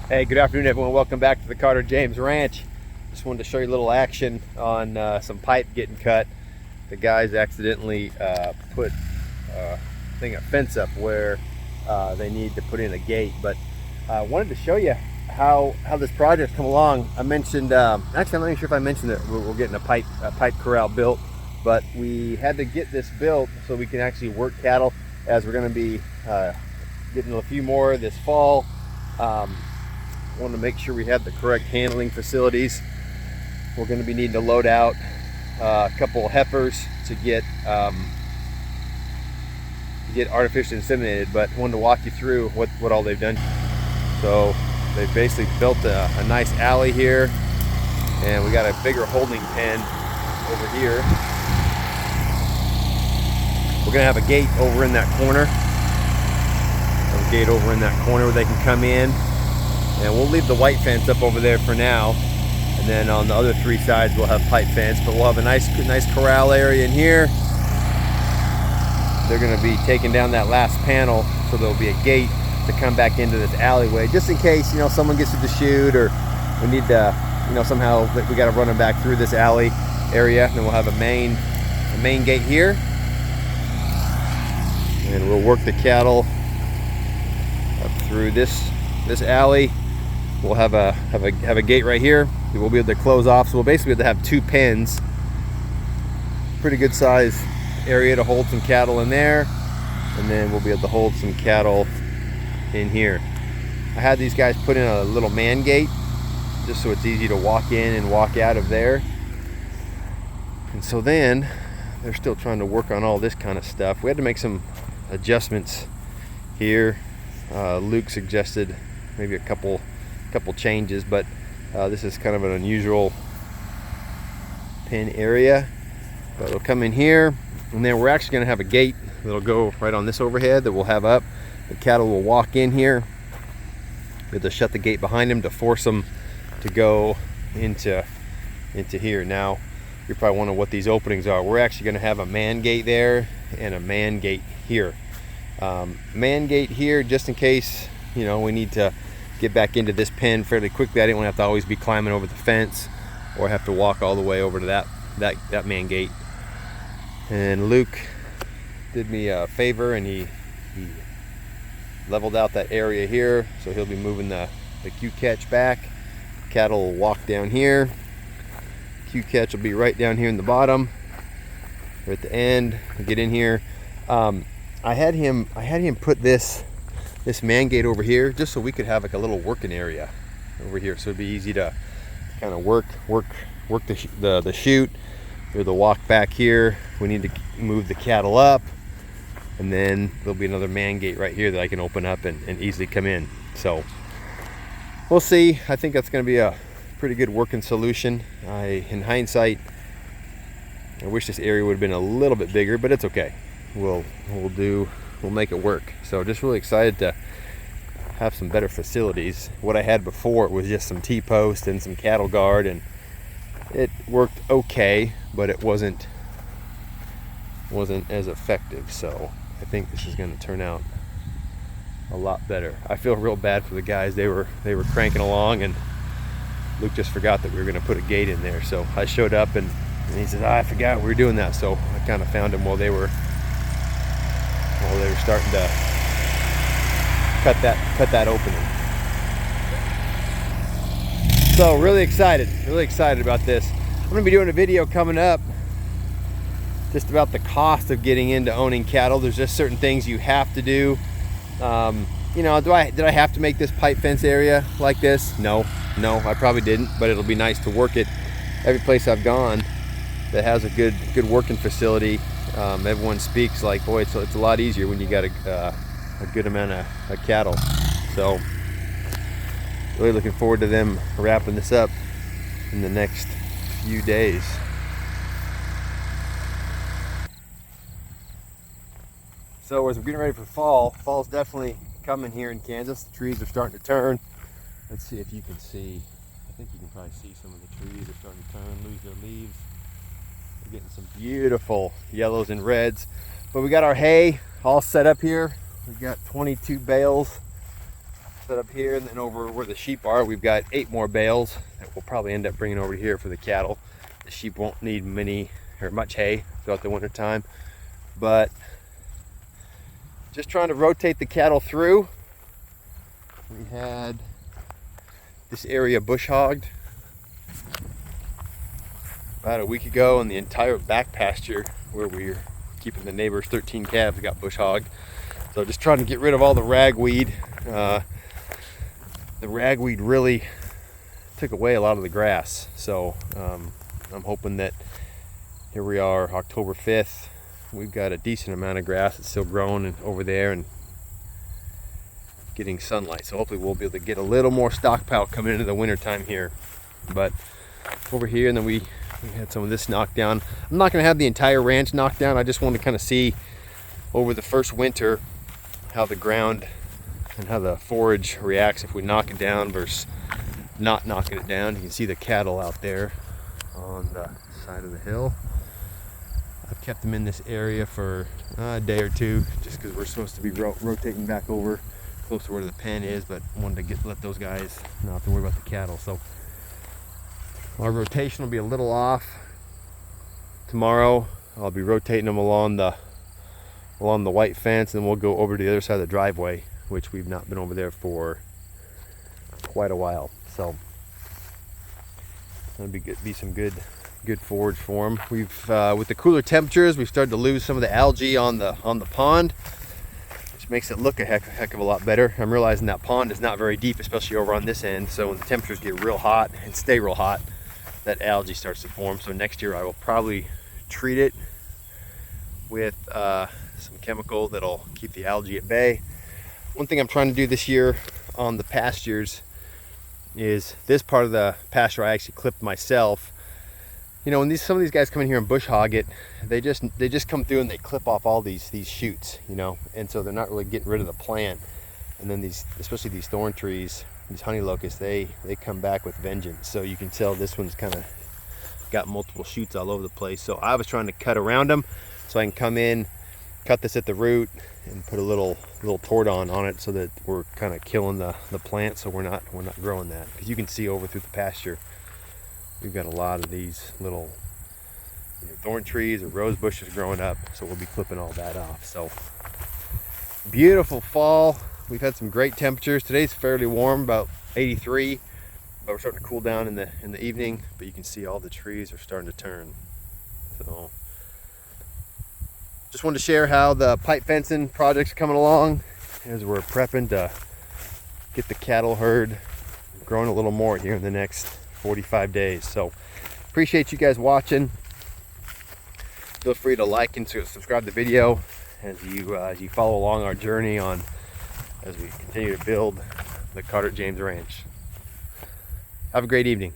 Hey, good afternoon, everyone. Welcome back to the Carter James Ranch. Just wanted to show you a little action on some pipe getting cut. The guys accidentally put a fence up where they need to put in a gate. But I wanted to show you how this project's come along. I mentioned, actually, I'm not even sure if I mentioned that we're getting a pipe corral built, but we had to get this built so we can actually work cattle, as we're going to be getting a few more this fall. Wanted to make sure we had the correct handling facilities. We're going to be needing to load out a couple of heifers to get artificially inseminated, but wanted to walk you through what all they've done. So they've basically built a nice alley here, and we got a bigger holding pen over here. We're going to have a gate over in that corner. Where they can come in. And we'll leave the white fence up over there for now, and then on the other three sides we'll have pipe fence, but we'll have a nice corral area in here. They're going to be taking down that last panel, so there'll be a gate to come back into this alleyway, just in case someone gets to the chute, or we need to somehow we got to run them back through this alley area. And then we'll have a main gate here, and we'll work the cattle up through this alley. We'll have a gate right here. We'll be able to close off, so we'll basically have to have two pens. Pretty good size area to hold some cattle in there, and then we'll be able to hold some cattle in here. I had these guys put in a little man gate just so it's easy to walk in and walk out of there. And so then they're still trying to work on all this kind of stuff. We had to make some adjustments here. Luke suggested maybe a couple changes, but this is kind of an unusual pen area. But it'll come in here, and then we're actually going to have a gate that'll go right on this overhead that we'll have up. The cattle will walk in here. We have to shut the gate behind them to force them to go into here. Now you're probably wondering what these openings are. We're actually going to have a man gate there and a man gate here. Man gate here just in case we need to get back into this pen fairly quickly. I didn't want to have to always be climbing over the fence or have to walk all the way over to that man gate. And Luke did me a favor, and he leveled out that area here, so he'll be moving the Q-catch back. Cattle will walk down here. Q-catch will be right down here in the bottom, or at the end. We'll get in here. I had him put this man gate over here just so we could have like a little working area over here, so it'd be easy to kind of work the chute or the walk back here. We need to move the cattle up, and then there'll be another man gate right here that I can open up and easily come in. So we'll see. I think that's going to be a pretty good working solution. In hindsight, I wish this area would have been a little bit bigger, but it's okay. We'll make it work. So just really excited to have some better facilities. What I had before was just some T-post and some cattle guard, and it worked okay, but it wasn't as effective. So I think this is going to turn out a lot better. I feel real bad for the guys. They were cranking along, and Luke just forgot that we were going to put a gate in there. So I showed up, and he said, I forgot we were doing that. So I kind of found him while they were starting to cut that opening. So really excited about this. I'm going to be doing a video coming up just about the cost of getting into owning cattle. There's just certain things you have to do. Did I have to make this pipe fence area like this? No, I probably didn't, but it'll be nice to work it. Every place I've gone that has a good working facility, everyone speaks like, boy, it's a lot easier when you got a good amount of cattle. So really looking forward to them wrapping this up in the next few days. So as we're getting ready for fall's definitely coming here in Kansas. The trees are starting to turn. Let's see if you can see. I think you can probably see some of the trees are starting to turn, lose their leaves. We're getting some beautiful yellows and reds. But we got our hay all set up here. We've got 22 bales set up here, and then over where the sheep are, we've got 8 more bales that we'll probably end up bringing over here for the cattle. The sheep won't need many or much hay throughout the winter time, but just trying to rotate the cattle through. We had this area bush hogged about a week ago, and the entire back pasture where we're keeping the neighbor's 13 calves got bush hogged. So just trying to get rid of all the ragweed. The ragweed really took away a lot of the grass. So I'm hoping that here we are, October 5th. We've got a decent amount of grass that's still growing over there and getting sunlight. So hopefully we'll be able to get a little more stockpile coming into the winter time here. But over here, and then we had some of this knocked down. I'm not going to have the entire ranch knocked down. I just want to kind of see over the first winter how the ground and how the forage reacts if we knock it down versus not knocking it down. You can see the cattle out there on the side of the hill. I've kept them in this area for a day or two just because we're supposed to be rotating back over close to where the pen is, but I wanted to let those guys not have to worry about the cattle. So our rotation will be a little off. Tomorrow I'll be rotating them along the white fence, and we'll go over to the other side of the driveway, which we've not been over there for quite a while. So that'll be some good forage for them. We've with the cooler temperatures, we've started to lose some of the algae on the pond, which makes it look a heck of a lot better. I'm realizing that pond is not very deep, especially over on this end. So when the temperatures get real hot and stay real hot, that algae starts to form. So next year I will probably treat it with some chemical that'll keep the algae at bay. One thing I'm trying to do this year on the pastures is this part of the pasture I actually clipped myself. You know, when some of these guys come in here and bush hog it, they just come through and they clip off all these shoots, you know, and so they're not really getting rid of the plant. And then especially these thorn trees, these honey locusts, they come back with vengeance. So you can tell this one's kind of got multiple shoots all over the place. So I was trying to cut around them so I can come in, cut this at the root, and put a little tordon on it so that we're kind of killing the plant, so we're not growing that. Because you can see over through the pasture, we've got a lot of these little thorn trees or rose bushes growing up, so we'll be clipping all that off. So beautiful fall. We've had some great temperatures. Today's fairly warm, about 83, but we're starting to cool down in the evening. But you can see all the trees are starting to turn. So just wanted to share how the pipe fencing project's coming along as we're prepping to get the cattle herd growing a little more here in the next 45 days. So appreciate you guys watching. Feel free to like and subscribe to the video as you follow along our journey as we continue to build the Carter James Ranch. Have a great evening.